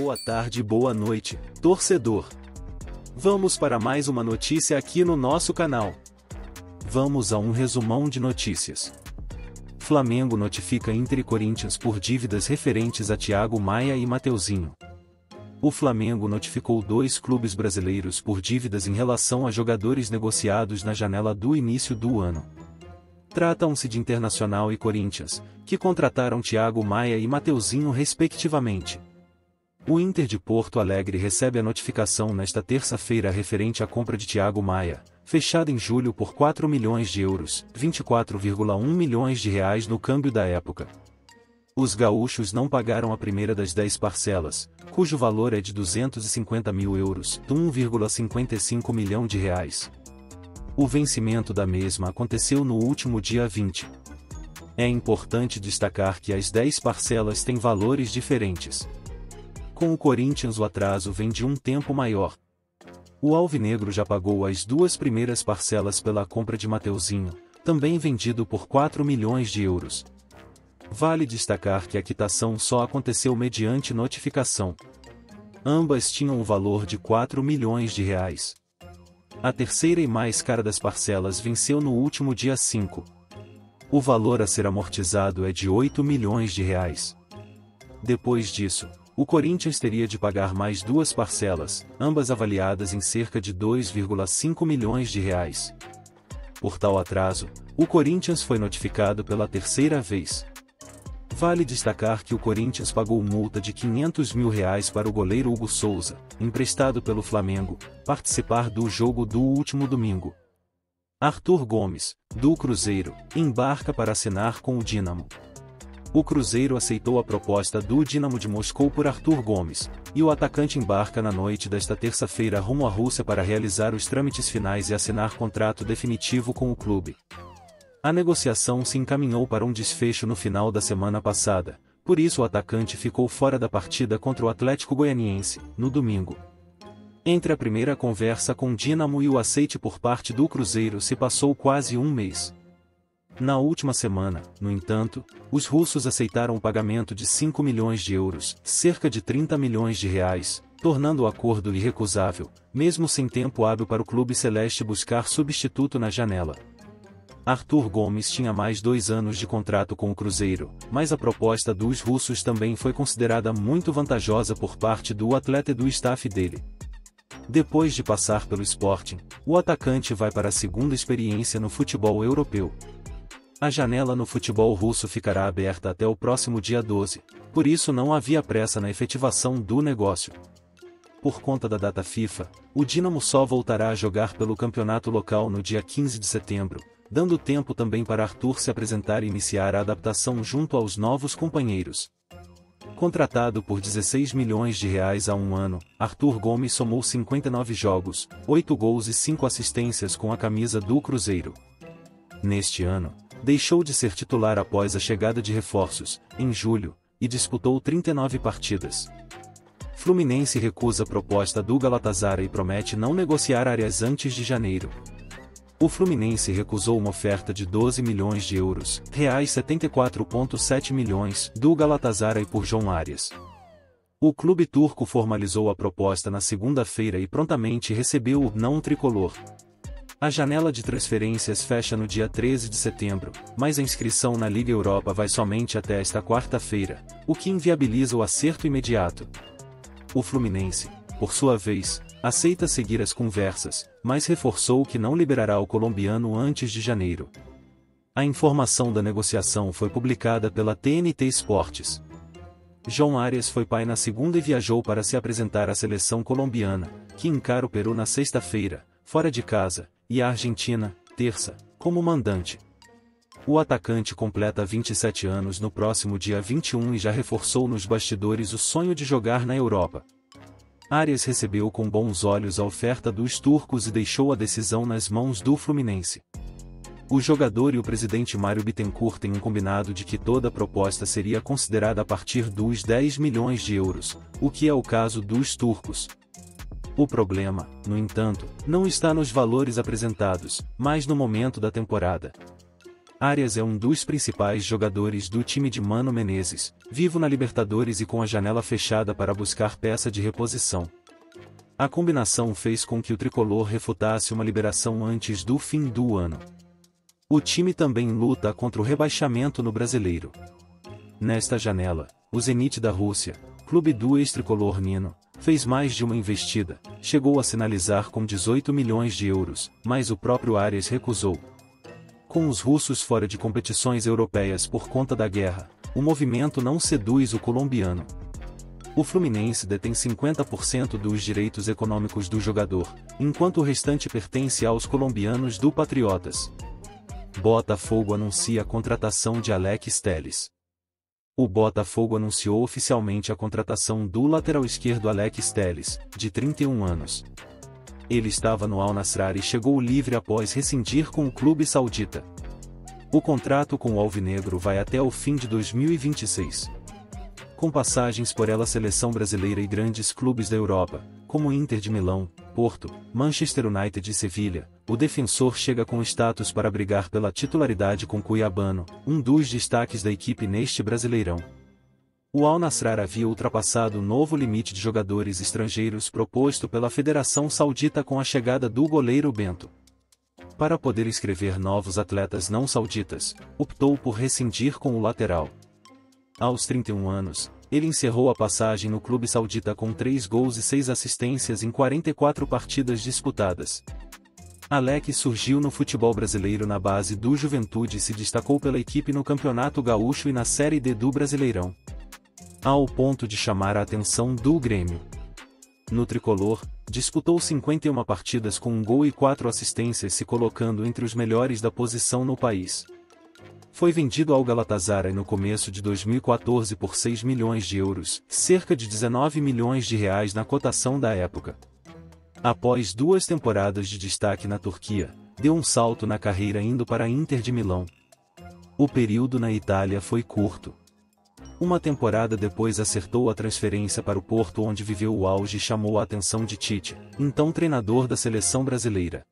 Boa tarde, boa noite, torcedor. Vamos para mais uma notícia aqui no nosso canal. Vamos a um resumão de notícias. Flamengo notifica Inter e Corinthians por dívidas referentes a Thiago Maia e Mateuzinho. O Flamengo notificou dois clubes brasileiros por dívidas em relação a jogadores negociados na janela do início do ano. Tratam-se de Internacional e Corinthians, que contrataram Thiago Maia e Mateuzinho respectivamente. O Inter de Porto Alegre recebe a notificação nesta terça-feira referente à compra de Thiago Maia, fechada em julho por 4 milhões de euros, 24,1 milhões de reais no câmbio da época. Os gaúchos não pagaram a primeira das 10 parcelas, cujo valor é de 250 mil euros, 1,55 milhão de reais. O vencimento da mesma aconteceu no último dia 20. É importante destacar que as 10 parcelas têm valores diferentes. Com o Corinthians o atraso vem de um tempo maior. O alvinegro já pagou as 2 primeiras parcelas pela compra de Mateuzinho, também vendido por 4 milhões de euros. Vale destacar que a quitação só aconteceu mediante notificação. Ambas tinham o valor de 4 milhões de reais. A terceira e mais cara das parcelas venceu no último dia 5. O valor a ser amortizado é de 8 milhões de reais. Depois disso, o Corinthians teria de pagar mais 2 parcelas, ambas avaliadas em cerca de 2,5 milhões de reais. Por tal atraso, o Corinthians foi notificado pela terceira vez. Vale destacar que o Corinthians pagou multa de 500 mil reais para o goleiro Hugo Souza, emprestado pelo Flamengo, participar do jogo do último domingo. Arthur Gomes, do Cruzeiro, embarca para assinar com o Dínamo. O Cruzeiro aceitou a proposta do Dínamo de Moscou por Arthur Gomes, e o atacante embarca na noite desta terça-feira rumo à Rússia para realizar os trâmites finais e assinar contrato definitivo com o clube. A negociação se encaminhou para um desfecho no final da semana passada, por isso o atacante ficou fora da partida contra o Atlético Goianiense, no domingo. Entre a primeira conversa com o Dínamo e o aceite por parte do Cruzeiro se passou quase um mês. Na última semana, no entanto, os russos aceitaram o pagamento de 5 milhões de euros, cerca de 30 milhões de reais, tornando o acordo irrecusável, mesmo sem tempo hábil para o clube celeste buscar substituto na janela. Arthur Gomes tinha mais 2 anos de contrato com o Cruzeiro, mas a proposta dos russos também foi considerada muito vantajosa por parte do atleta e do staff dele. Depois de passar pelo Sporting, o atacante vai para a segunda experiência no futebol europeu. A janela no futebol russo ficará aberta até o próximo dia 12, por isso não havia pressa na efetivação do negócio. Por conta da data FIFA, o Dínamo só voltará a jogar pelo campeonato local no dia 15 de setembro, dando tempo também para Arthur se apresentar e iniciar a adaptação junto aos novos companheiros. Contratado por 16 milhões de reais há um ano, Arthur Gomes somou 59 jogos, 8 gols e 5 assistências com a camisa do Cruzeiro. Neste ano, deixou de ser titular após a chegada de reforços, em julho, e disputou 39 partidas. Fluminense recusa a proposta do Galatasaray e promete não negociar áreas antes de janeiro. O Fluminense recusou uma oferta de 12 milhões de euros, reais 74,7 milhões, do Galatasaray por João Arias. O clube turco formalizou a proposta na segunda-feira e prontamente recebeu o não tricolor. A janela de transferências fecha no dia 13 de setembro, mas a inscrição na Liga Europa vai somente até esta quarta-feira, o que inviabiliza o acerto imediato. O Fluminense, por sua vez, aceita seguir as conversas, mas reforçou que não liberará o colombiano antes de janeiro. A informação da negociação foi publicada pela TNT Esportes. João Arias foi pai na segunda e viajou para se apresentar à seleção colombiana, que encara o Peru na sexta-feira, fora de casa, e a Argentina, terça, como mandante. O atacante completa 27 anos no próximo dia 21 e já reforçou nos bastidores o sonho de jogar na Europa. Arias recebeu com bons olhos a oferta dos turcos e deixou a decisão nas mãos do Fluminense. O jogador e o presidente Mário Bittencourt têm um combinado de que toda proposta seria considerada a partir dos 10 milhões de euros, o que é o caso dos turcos. O problema, no entanto, não está nos valores apresentados, mas no momento da temporada. Arias é um dos principais jogadores do time de Mano Menezes, vivo na Libertadores e com a janela fechada para buscar peça de reposição. A combinação fez com que o tricolor refutasse uma liberação antes do fim do ano. O time também luta contra o rebaixamento no Brasileiro. Nesta janela, o Zenit da Rússia, clube do ex-tricolor Nino, fez mais de uma investida, chegou a sinalizar com 18 milhões de euros, mas o próprio Arias recusou. Com os russos fora de competições europeias por conta da guerra, o movimento não seduz o colombiano. O Fluminense detém 50% dos direitos econômicos do jogador, enquanto o restante pertence aos colombianos do Patriotas. Botafogo anuncia a contratação de Alex Telles. O Botafogo anunciou oficialmente a contratação do lateral esquerdo Alex Telles, de 31 anos. Ele estava no Al Nassr e chegou livre após rescindir com o clube saudita. O contrato com o alvinegro vai até o fim de 2026. Com passagens por ela seleção brasileira e grandes clubes da Europa, como Inter de Milão, Porto, Manchester United e Sevilha, o defensor chega com status para brigar pela titularidade com Cuiabano, um dos destaques da equipe neste Brasileirão. O Al Nassr havia ultrapassado o novo limite de jogadores estrangeiros proposto pela Federação Saudita com a chegada do goleiro Bento. Para poder inscrever novos atletas não sauditas, optou por rescindir com o lateral. Aos 31 anos, ele encerrou a passagem no clube saudita com 3 gols e 6 assistências em 44 partidas disputadas. Alex surgiu no futebol brasileiro na base do Juventude e se destacou pela equipe no Campeonato Gaúcho e na Série D do Brasileirão, ao ponto de chamar a atenção do Grêmio. No tricolor, disputou 51 partidas com 1 gol e 4 assistências, se colocando entre os melhores da posição no país. Foi vendido ao Galatasaray no começo de 2014 por 6 milhões de euros, cerca de 19 milhões de reais na cotação da época. Após 2 temporadas de destaque na Turquia, deu um salto na carreira indo para a Inter de Milão. O período na Itália foi curto. Uma temporada depois acertou a transferência para o Porto, onde viveu o auge e chamou a atenção de Tite, então treinador da seleção brasileira.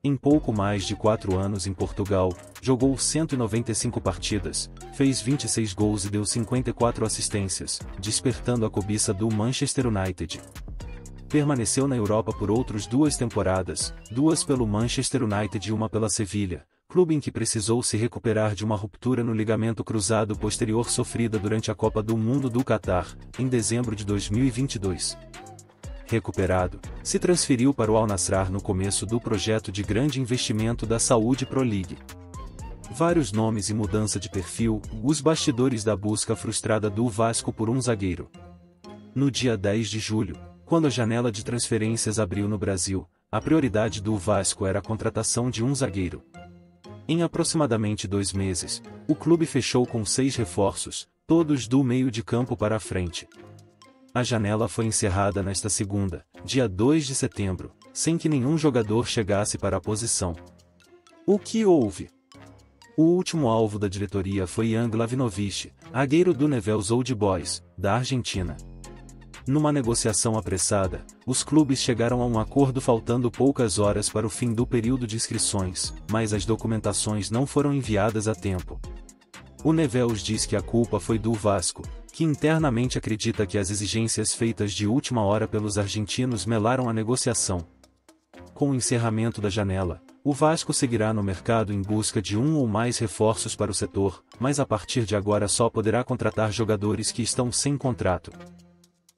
Em pouco mais de 4 anos em Portugal, jogou 195 partidas, fez 26 gols e deu 54 assistências, despertando a cobiça do Manchester United. Permaneceu na Europa por outras 2 temporadas, 2 pelo Manchester United e 1 pela Sevilha, clube em que precisou se recuperar de uma ruptura no ligamento cruzado posterior sofrida durante a Copa do Mundo do Catar, em dezembro de 2022. Recuperado, se transferiu para o Al Nassr no começo do projeto de grande investimento da Saudi Pro League. Vários nomes e mudança de perfil, os bastidores da busca frustrada do Vasco por um zagueiro. No dia 10 de julho, quando a janela de transferências abriu no Brasil, a prioridade do Vasco era a contratação de um zagueiro. Em aproximadamente 2 meses, o clube fechou com 6 reforços, todos do meio de campo para a frente. A janela foi encerrada nesta segunda, dia 2 de setembro, sem que nenhum jogador chegasse para a posição. O que houve? O último alvo da diretoria foi Yang Lavinovic, zagueiro do Newell's Old Boys, da Argentina. Numa negociação apressada, os clubes chegaram a um acordo faltando poucas horas para o fim do período de inscrições, mas as documentações não foram enviadas a tempo. O Newell's diz que a culpa foi do Vasco, que internamente acredita que as exigências feitas de última hora pelos argentinos melaram a negociação. Com o encerramento da janela, o Vasco seguirá no mercado em busca de 1 ou mais reforços para o setor, mas a partir de agora só poderá contratar jogadores que estão sem contrato.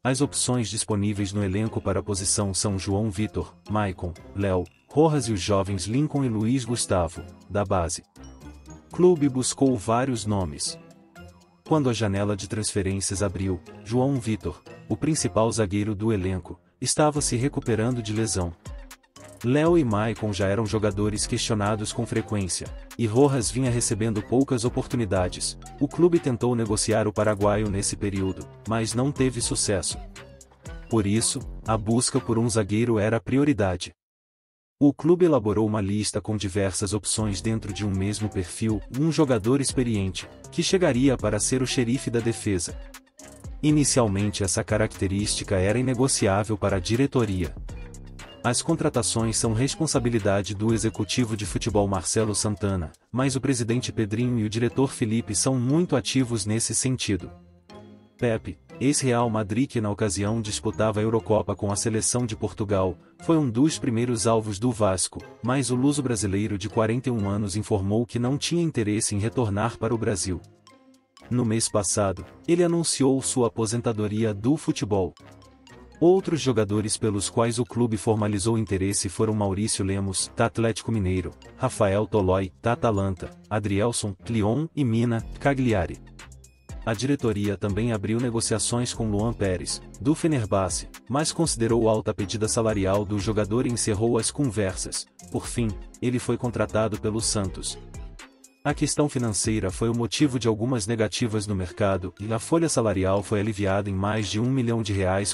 As opções disponíveis no elenco para a posição são João Vitor, Maicon, Léo, Rojas e os jovens Lincoln e Luiz Gustavo, da base. O clube buscou vários nomes. Quando a janela de transferências abriu, João Vitor, o principal zagueiro do elenco, estava se recuperando de lesão. Léo e Maicon já eram jogadores questionados com frequência, e Rojas vinha recebendo poucas oportunidades. O clube tentou negociar o paraguaio nesse período, mas não teve sucesso. Por isso, a busca por um zagueiro era a prioridade. O clube elaborou uma lista com diversas opções dentro de um mesmo perfil, um jogador experiente, que chegaria para ser o xerife da defesa. Inicialmente essa característica era inegociável para a diretoria. As contratações são responsabilidade do executivo de futebol Marcelo Santana, mas o presidente Pedrinho e o diretor Felipe são muito ativos nesse sentido. Pepe, ex-Real Madrid que na ocasião disputava a Eurocopa com a seleção de Portugal, foi um dos primeiros alvos do Vasco, mas o luso-brasileiro de 41 anos informou que não tinha interesse em retornar para o Brasil. No mês passado, ele anunciou sua aposentadoria do futebol. Outros jogadores pelos quais o clube formalizou interesse foram Maurício Lemos, da Atlético Mineiro, Rafael Tolói, da Atalanta, Adrielson, Lyon e Mina, Cagliari. A diretoria também abriu negociações com Luan Pérez, do Fenerbahçe, mas considerou alta a pedida salarial do jogador e encerrou as conversas. Por fim, ele foi contratado pelo Santos. A questão financeira foi o motivo de algumas negativas no mercado e a folha salarial foi aliviada em mais de R$1 milhão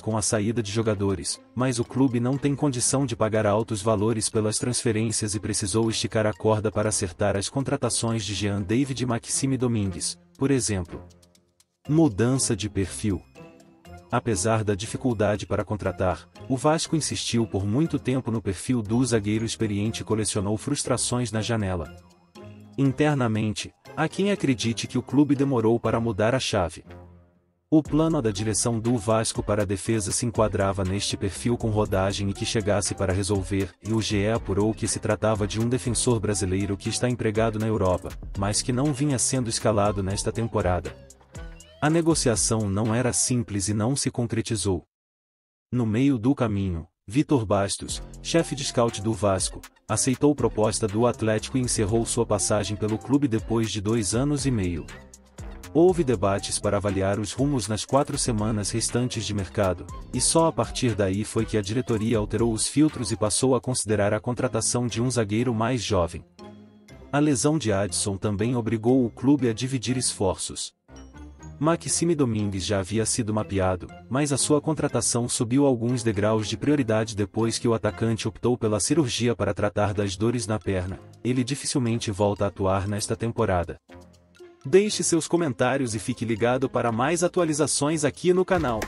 com a saída de jogadores, mas o clube não tem condição de pagar altos valores pelas transferências e precisou esticar a corda para acertar as contratações de Jean David e Maxime Domingues, por exemplo. Mudança de perfil. Apesar da dificuldade para contratar, o Vasco insistiu por muito tempo no perfil do zagueiro experiente e colecionou frustrações na janela. Internamente, há quem acredite que o clube demorou para mudar a chave. O plano da direção do Vasco para a defesa se enquadrava neste perfil com rodagem e que chegasse para resolver, e o GE apurou que se tratava de um defensor brasileiro que está empregado na Europa, mas que não vinha sendo escalado nesta temporada. A negociação não era simples e não se concretizou. No meio do caminho, Vitor Bastos, chefe de scout do Vasco, aceitou proposta do Atlético e encerrou sua passagem pelo clube depois de 2 anos e meio. Houve debates para avaliar os rumos nas 4 semanas restantes de mercado, e só a partir daí foi que a diretoria alterou os filtros e passou a considerar a contratação de um zagueiro mais jovem. A lesão de Adson também obrigou o clube a dividir esforços. Maxime Domingues já havia sido mapeado, mas a sua contratação subiu alguns degraus de prioridade depois que o atacante optou pela cirurgia para tratar das dores na perna. Ele dificilmente volta a atuar nesta temporada. Deixe seus comentários e fique ligado para mais atualizações aqui no canal.